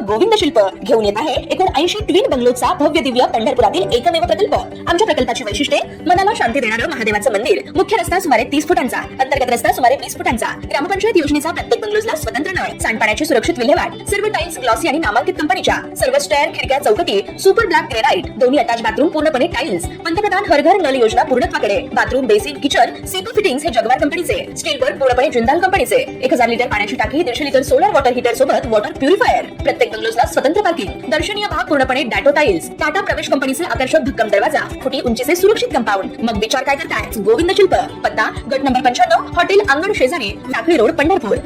गोविंद शिल्प घेऊन येत आहे एकूण 80 ट्विन बंगलोचा भव्य दिव्य पंढरपुरातील एकमेव प्रकल्प। आमच्या प्रकल्पाची वैशिष्ट्ये मनाला शांती देणारं महादेवाचं मंदिर, मुख्य रस्ता सुमारे 30 फुटांचा, अंतर्गत रस्ता सुमारे 20 फुटांचा, ग्रामपंचायत योजनेचा प्रत्येक बंगलोजला स्वतंत्र नळ, सांडपाण्याची सुरक्षित विल्हेवाट, सर्व टाइल्स ग्लॉसी आणि नामांकित कंपनीच्या, सर्व स्टेअर, खिडक्या, चौकटी सुपर ब्लॅक ग्रेनाइट, दोन्ही अटॅच बाथरूम पूर्णपणे टाइल्स, पंतप्रधान हर घर नल योजना पूर्णत्वाकडे, bathroom, basin, kitchen, CP fittings हे जगवार कंपनीचे, स्टील वर्क पूर्णपणे जिंदाल कंपनीचे, 1000 लिटर पाण्याची टाकी, 150 लिटर सोलर वॉटर हीटर सोबत वॉटर प्युरिफायर, प्रत्येक बंगलोजला स्वतंत्र पार्किंग, दर्शनीय भाग पूर्णपणे डॅटो टाइल्स, टाटा प्रवेश कंपनीचे आकर्षक भक्कम दरवाजा, फुटी उंचीचे सुरक्षित कंपाऊंड। मग विचार काय करताय? गोविंद शिल्प, पत्ता गट नंबर 95, हॉटेल अंगण शेजारी, टाकळी रोड, पंढरपूर।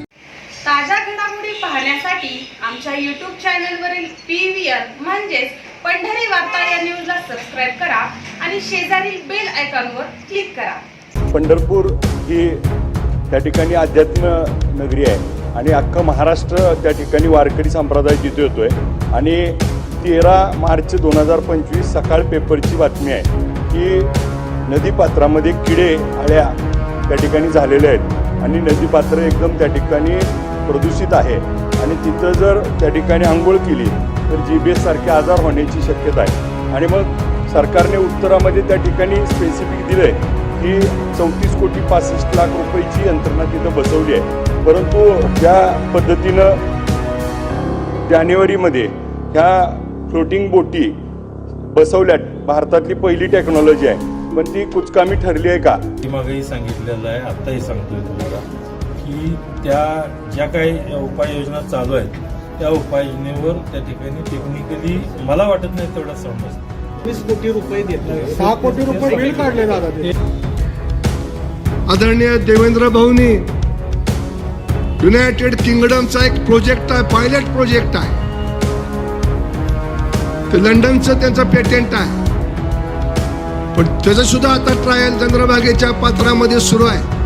ताज्या घडामोडी पाहण्यासाठी आमच्या YouTube चॅनलवरील PVR म्हणजेच पंढरी वार्ता या न्यूजला सबस्क्राइब करा आणि शेजारील बेल आयकॉनवर क्लिक करा। पंढरपूर ही त्या ठिकाणी अध्यात्म नगरी आहे आणि अख्खा महाराष्ट्र त्या ठिकाणी वारकरी संप्रदाय जिथे येतोय आणि 13 मार्च 2025 सकाळ पेपरची बातमी आहे की नदीपात्रामध्ये किडे आळ्या त्या ठिकाणी झालेल्या आहेत आणि नदीपात्र एकदम त्या ठिकाणी प्रदूषित आहे आणि तिथं जर त्या ठिकाणी आंघोळ केली तर GBS सारखे आजार होण्याची शक्यता आहे। आणि मग सरकारने उत्तरामध्ये त्या ठिकाणी स्पेसिफिक दिलंय की 34 कोटी 65 लाख रुपयाची यंत्रणा तिथं बसवली आहे, परंतु ज्या पद्धतीनं जानेवारीमध्ये ह्या फ्लोटिंग बोटी बसवल्यात, भारतातली पहिली टेक्नॉलॉजी आहे, पण ती कुचकामी ठरली आहे का? मागेही सांगितलेलं आहे, आत्ताही सांगतोय तुम्हाला की त्या ज्या काही उपाययोजना चालू आहेत त्या उपाययोजनेवर त्या ठिकाणी टेक्निकली मला वाटत नाही तेवढा समज 20 कोटी रुपये देतोय, 6 कोटी रुपये बिल काढले जातात। आदरणीय देवेंद्र भाऊनी युनायटेड किंगडमचा एक प्रोजेक्ट आहे, पायलट प्रोजेक्ट आहे, ते लंडनचं त्यांचं पेटंट आहे, पण त्याचं सुद्धा आता ट्रायल चंद्रभागेच्या पात्रामध्ये सुरू आहे।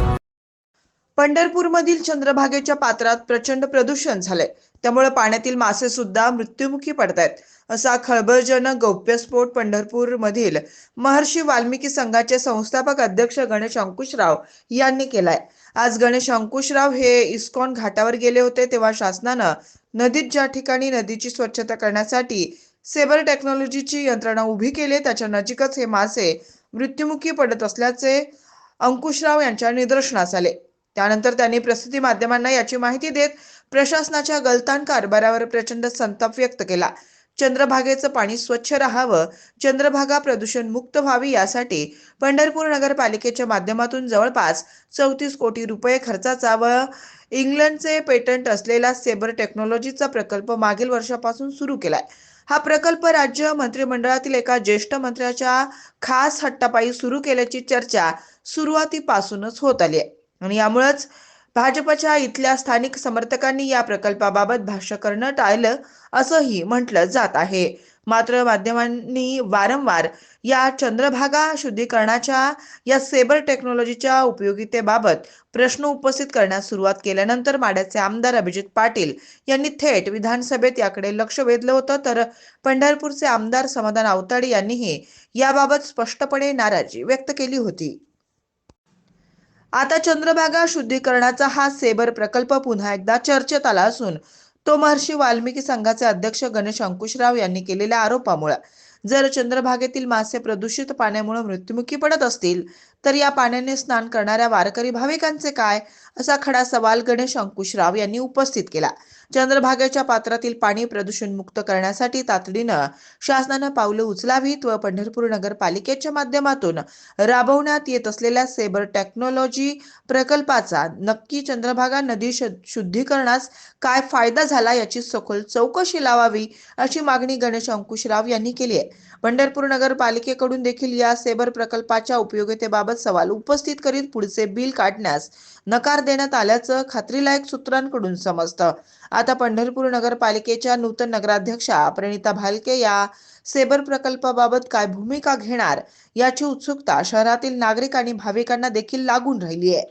पंढरपूरमधील चंद्रभागेच्या पात्रात प्रचंड प्रदूषण झालंय, त्यामुळे पाण्यातील मासे सुद्धा मृत्युमुखी पडतायत, असा खळबळजनक गौप्यस्फोट पंढरपूर मधील महर्षी वाल्मिकी संघाचे संस्थापक अध्यक्ष गणेश अंकुशराव यांनी केलाय। आज गणेश अंकुशराव हे इस्कॉन घाटावर गेले होते, तेव्हा शासनानं नदीत ज्या ठिकाणी नदीची स्वच्छता करण्यासाठी सेबर टेक्नॉलॉजीची यंत्रणा उभी केली त्याच्या नजीकच हे मासे मृत्युमुखी पडत असल्याचे अंकुशराव यांच्या निदर्शनास आले। त्यानंतर त्यांनी प्रसिद्धी माध्यमांना याची माहिती देत प्रशासनाच्या गलतान कारभारावर प्रचंड संताप व्यक्त केला। चंद्रभागेचं पाणी स्वच्छ राहावं, चंद्रभागा प्रदूषण मुक्त व्हावी यासाठी पंढरपूर नगरपालिकेच्या माध्यमातून जवळपास 34 कोटी रुपये खर्चाचा व इंग्लंडचे पेटंट असलेला सेबर टेक्नॉलॉजीचा प्रकल्प मागील वर्षापासून सुरू केलाय। हा प्रकल्प राज्य मंत्रिमंडळातील एका ज्येष्ठ मंत्र्याच्या खास हट्टापायी सुरू केल्याची चर्चा सुरुवातीपासूनच होत आली आहे आणि यामुळेच भाजपच्या इथल्या स्थानिक समर्थकांनी या प्रकल्पाबाबत भाष्य करणं टाळलं असंही म्हटलं जात आहे। मात्र माध्यमांनी वारंवार या चंद्रभागा शुद्धीकरणाच्या या सेबर टेक्नॉलॉजीच्या उपयोगितेबाबत प्रश्न उपस्थित करण्यास सुरुवात केल्यानंतर माढ्याचे आमदार अभिजित पाटील यांनी थेट विधानसभेत याकडे लक्ष वेधलं होतं, तर पंढरपूरचे आमदार समाधान आवताडे यांनीही याबाबत स्पष्टपणे नाराजी व्यक्त केली होती। आता चंद्रभागा शुद्धीकरणाचा हा सेबर प्रकल्प पुन्हा एकदा चर्चेत आला असून तो महर्षी वाल्मिकी संघाचे अध्यक्ष गणेश अंकुशराव यांनी केलेल्या आरोपामुळे जर चंद्रभागेतील मासे प्रदूषित पाण्यामुळे मृत्युमुखी पडत असतील तर या पाण्याने स्नान करणाऱ्या वारकरी भाविकांचे काय, असा खडा सवाल गणेश अंकुशराव यांनी उपस्थित केला। चंद्रभागेच्या पात्रातील पाणी प्रदूषण मुक्त करण्यासाठी तातडीनं शासनानं पावलं उचलावीत व पंढरपूर नगरपालिकेच्या माध्यमातून राबवण्यात येत असलेल्या सेबर टेक्नॉलॉजी प्रकल्पाचा नक्की चंद्रभागा नदी शुद्धीकरणास काय फायदा झाला याची सखोल चौकशी लावावी अशी मागणी गणेश अंकुशराव यांनी केली आहे। पंढरपूर नगरपालिकेकडून देखील या सेबर प्रकल्पाच्या उपयोगितेबाबत सवाल उपस्थित करीत पुढचे बिल काढण्यास नकार देण्यात आल्याचं खात्रीलायक सूत्रांकडून समजतं। आता पंढरपूर नगरपालिकेच्या नूतन नगराध्यक्षा प्रणिता भालके या सेबर प्रकल्पाबाबत काय भूमिका घेणार याची उत्सुकता शहरातील नागरिक आणि भाविकांना देखील लागून राहिली आहे।